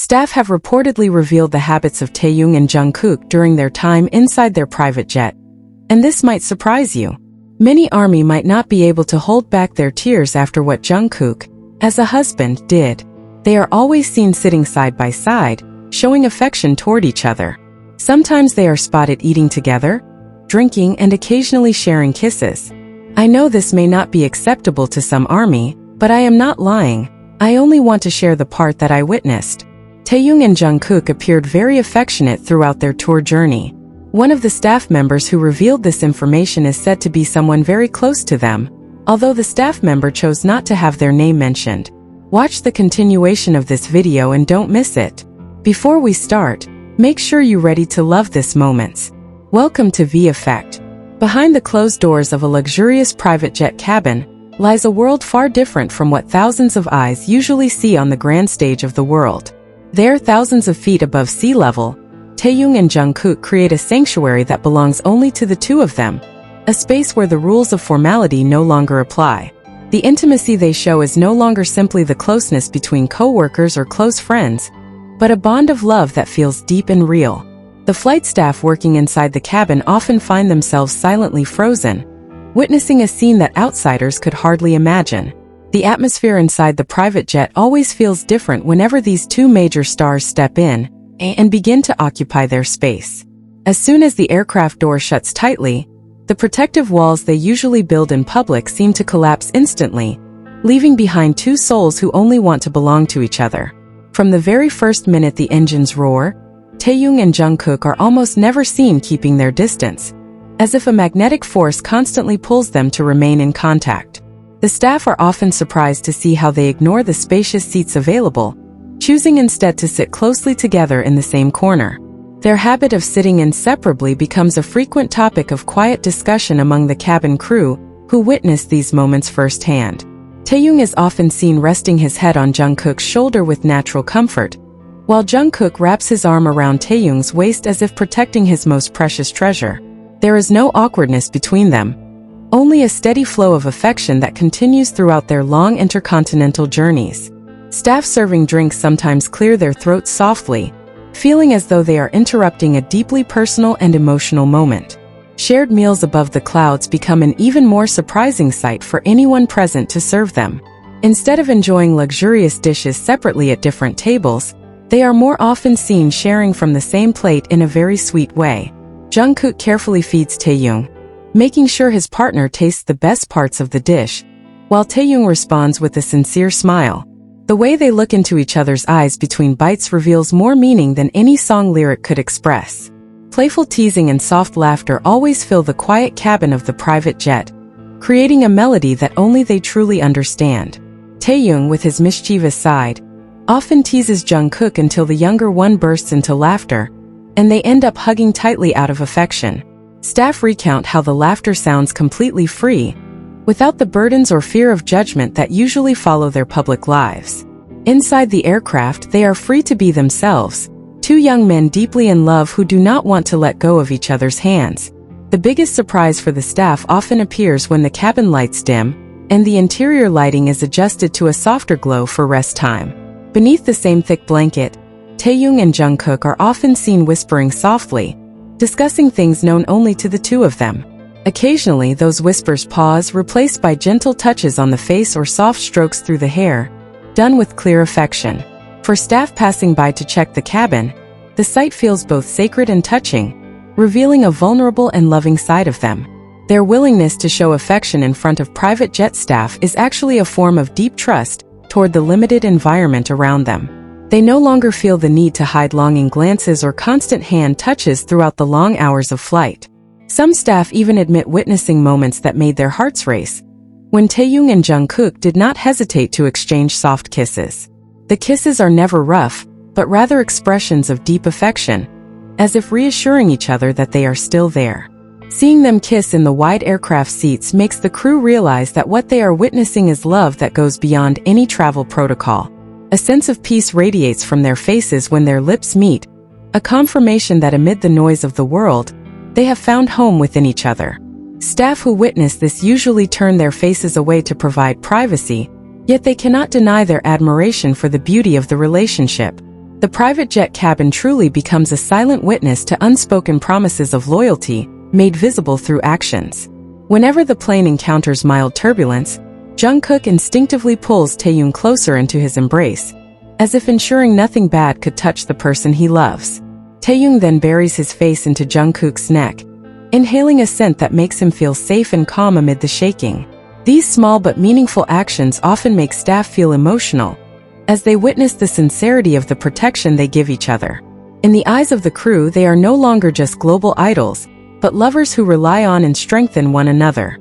Staff have reportedly revealed the habits of Taehyung and Jungkook during their time inside their private jet. And this might surprise you. Many ARMY might not be able to hold back their tears after what Jungkook, as a husband, did. They are always seen sitting side by side, showing affection toward each other. Sometimes they are spotted eating together, drinking, and occasionally sharing kisses. I know this may not be acceptable to some ARMY, but I am not lying. I only want to share the part that I witnessed. Taehyung and Jungkook appeared very affectionate throughout their tour journey. One of the staff members who revealed this information is said to be someone very close to them, although the staff member chose not to have their name mentioned. Watch the continuation of this video and don't miss it. Before we start, make sure you're ready to love this moments. Welcome to VKook. Behind the closed doors of a luxurious private jet cabin lies a world far different from what thousands of eyes usually see on the grand stage of the world. There, thousands of feet above sea level, Taehyung and Jungkook create a sanctuary that belongs only to the two of them, a space where the rules of formality no longer apply. The intimacy they show is no longer simply the closeness between co-workers or close friends, but a bond of love that feels deep and real. The flight staff working inside the cabin often find themselves silently frozen, witnessing a scene that outsiders could hardly imagine. The atmosphere inside the private jet always feels different whenever these two major stars step in and begin to occupy their space. As soon as the aircraft door shuts tightly, the protective walls they usually build in public seem to collapse instantly, leaving behind two souls who only want to belong to each other. From the very first minute the engines roar, Taehyung and Jungkook are almost never seen keeping their distance, as if a magnetic force constantly pulls them to remain in contact. The staff are often surprised to see how they ignore the spacious seats available, choosing instead to sit closely together in the same corner. Their habit of sitting inseparably becomes a frequent topic of quiet discussion among the cabin crew, who witness these moments firsthand. Taehyung is often seen resting his head on Jungkook's shoulder with natural comfort, while Jungkook wraps his arm around Taehyung's waist as if protecting his most precious treasure. There is no awkwardness between them, only a steady flow of affection that continues throughout their long intercontinental journeys. Staff serving drinks sometimes clear their throats softly, feeling as though they are interrupting a deeply personal and emotional moment. Shared meals above the clouds become an even more surprising sight for anyone present to serve them. Instead of enjoying luxurious dishes separately at different tables, they are more often seen sharing from the same plate in a very sweet way. Jungkook carefully feeds Taehyung, making sure his partner tastes the best parts of the dish, while Taehyung responds with a sincere smile. The way they look into each other's eyes between bites reveals more meaning than any song lyric could express. Playful teasing and soft laughter always fill the quiet cabin of the private jet, creating a melody that only they truly understand. Taehyung, with his mischievous side, often teases Jungkook until the younger one bursts into laughter, and they end up hugging tightly out of affection. Staff recount how the laughter sounds completely free, without the burdens or fear of judgment that usually follow their public lives. Inside the aircraft, they are free to be themselves, two young men deeply in love who do not want to let go of each other's hands. The biggest surprise for the staff often appears when the cabin lights dim, and the interior lighting is adjusted to a softer glow for rest time. Beneath the same thick blanket, Taehyung and Jungkook are often seen whispering softly, discussing things known only to the two of them. Occasionally, those whispers pause, replaced by gentle touches on the face or soft strokes through the hair, done with clear affection. For staff passing by to check the cabin, the sight feels both sacred and touching, revealing a vulnerable and loving side of them. Their willingness to show affection in front of private jet staff is actually a form of deep trust toward the limited environment around them. They no longer feel the need to hide longing glances or constant hand touches throughout the long hours of flight. Some staff even admit witnessing moments that made their hearts race, when Taehyung and Jungkook did not hesitate to exchange soft kisses. The kisses are never rough, but rather expressions of deep affection, as if reassuring each other that they are still there. Seeing them kiss in the wide aircraft seats makes the crew realize that what they are witnessing is love that goes beyond any travel protocol. A sense of peace radiates from their faces when their lips meet, a confirmation that amid the noise of the world, they have found home within each other. Staff who witness this usually turn their faces away to provide privacy, yet they cannot deny their admiration for the beauty of the relationship. The private jet cabin truly becomes a silent witness to unspoken promises of loyalty, made visible through actions. Whenever the plane encounters mild turbulence, Jungkook instinctively pulls Taehyung closer into his embrace, as if ensuring nothing bad could touch the person he loves. Taehyung then buries his face into Jungkook's neck, inhaling a scent that makes him feel safe and calm amid the shaking. These small but meaningful actions often make staff feel emotional, as they witness the sincerity of the protection they give each other. In the eyes of the crew, they are no longer just global idols, but lovers who rely on and strengthen one another.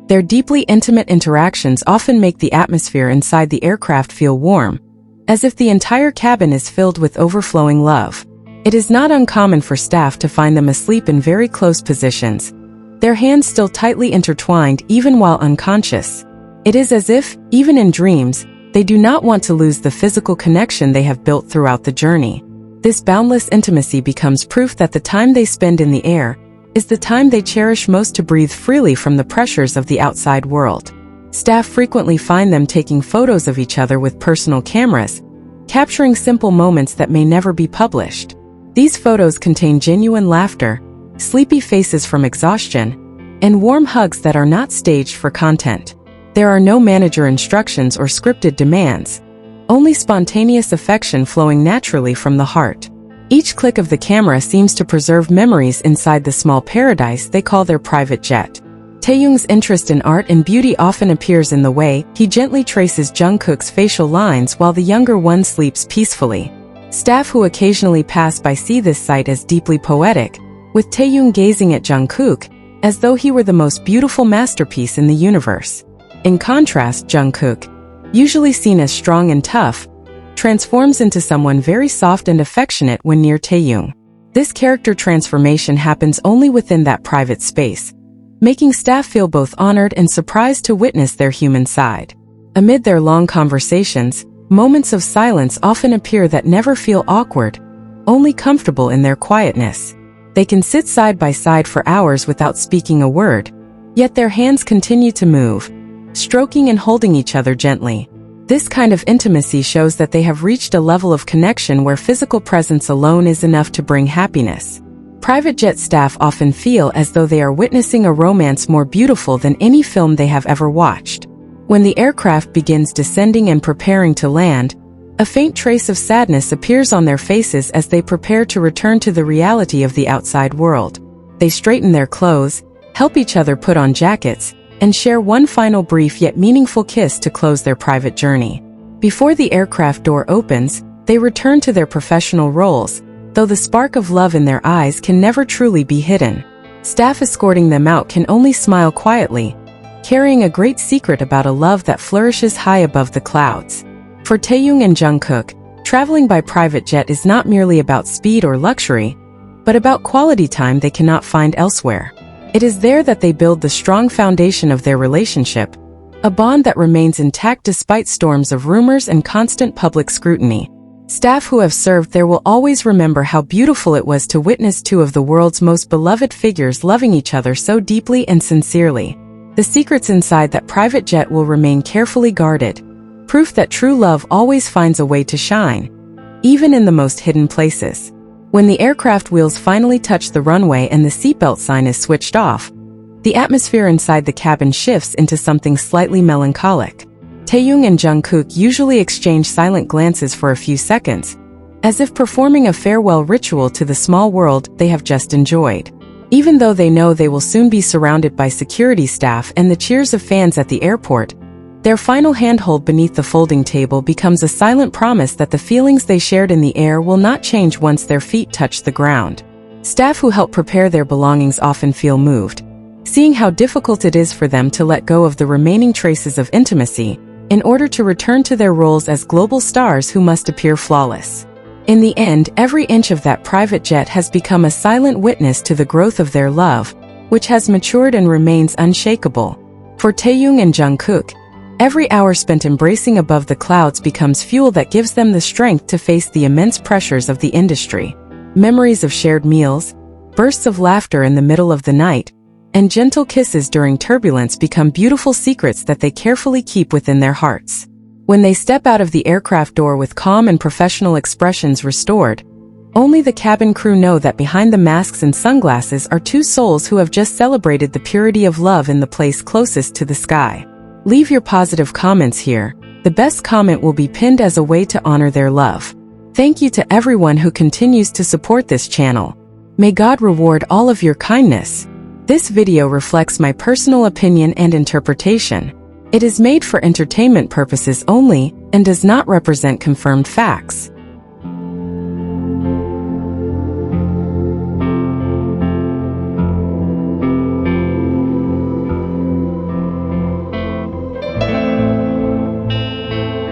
Their deeply intimate interactions often make the atmosphere inside the aircraft feel warm, as if the entire cabin is filled with overflowing love. It is not uncommon for staff to find them asleep in very close positions, their hands still tightly intertwined even while unconscious. It is as if, even in dreams, they do not want to lose the physical connection they have built throughout the journey. This boundless intimacy becomes proof that the time they spend in the air is the time they cherish most to breathe freely from the pressures of the outside world. Staff frequently find them taking photos of each other with personal cameras, capturing simple moments that may never be published. These photos contain genuine laughter, sleepy faces from exhaustion, and warm hugs that are not staged for content. There are no manager instructions or scripted demands, only spontaneous affection flowing naturally from the heart. Each click of the camera seems to preserve memories inside the small paradise they call their private jet. Taehyung's interest in art and beauty often appears in the way he gently traces Jungkook's facial lines while the younger one sleeps peacefully. Staff who occasionally pass by see this sight as deeply poetic, with Taehyung gazing at Jungkook as though he were the most beautiful masterpiece in the universe. In contrast, Jungkook, usually seen as strong and tough, transforms into someone very soft and affectionate when near Taehyung. This character transformation happens only within that private space, making staff feel both honored and surprised to witness their human side. Amid their long conversations, moments of silence often appear that never feel awkward, only comfortable in their quietness. They can sit side by side for hours without speaking a word, yet their hands continue to move, stroking and holding each other gently. This kind of intimacy shows that they have reached a level of connection where physical presence alone is enough to bring happiness. Private jet staff often feel as though they are witnessing a romance more beautiful than any film they have ever watched. When the aircraft begins descending and preparing to land, a faint trace of sadness appears on their faces as they prepare to return to the reality of the outside world. They straighten their clothes, help each other put on jackets, and share one final brief yet meaningful kiss to close their private journey. Before the aircraft door opens, they return to their professional roles, though the spark of love in their eyes can never truly be hidden. Staff escorting them out can only smile quietly, carrying a great secret about a love that flourishes high above the clouds. For Taehyung and Jungkook, traveling by private jet is not merely about speed or luxury, but about quality time they cannot find elsewhere. It is there that they build the strong foundation of their relationship, a bond that remains intact despite storms of rumors and constant public scrutiny. Staff who have served there will always remember how beautiful it was to witness two of the world's most beloved figures loving each other so deeply and sincerely. The secrets inside that private jet will remain carefully guarded, proof that true love always finds a way to shine, even in the most hidden places. When the aircraft wheels finally touch the runway and the seatbelt sign is switched off, the atmosphere inside the cabin shifts into something slightly melancholic. Taehyung and Jungkook usually exchange silent glances for a few seconds, as if performing a farewell ritual to the small world they have just enjoyed. Even though they know they will soon be surrounded by security staff and the cheers of fans at the airport, their final handhold beneath the folding table becomes a silent promise that the feelings they shared in the air will not change once their feet touch the ground. Staff who help prepare their belongings often feel moved, seeing how difficult it is for them to let go of the remaining traces of intimacy in order to return to their roles as global stars who must appear flawless. In the end, every inch of that private jet has become a silent witness to the growth of their love, which has matured and remains unshakable. For Taehyung and Jungkook, every hour spent embracing above the clouds becomes fuel that gives them the strength to face the immense pressures of the industry. Memories of shared meals, bursts of laughter in the middle of the night, and gentle kisses during turbulence become beautiful secrets that they carefully keep within their hearts. When they step out of the aircraft door with calm and professional expressions restored, only the cabin crew know that behind the masks and sunglasses are two souls who have just celebrated the purity of love in the place closest to the sky. Leave your positive comments here. The best comment will be pinned as a way to honor their love. Thank you to everyone who continues to support this channel. May God reward all of your kindness. This video reflects my personal opinion and interpretation. It is made for entertainment purposes only and does not represent confirmed facts.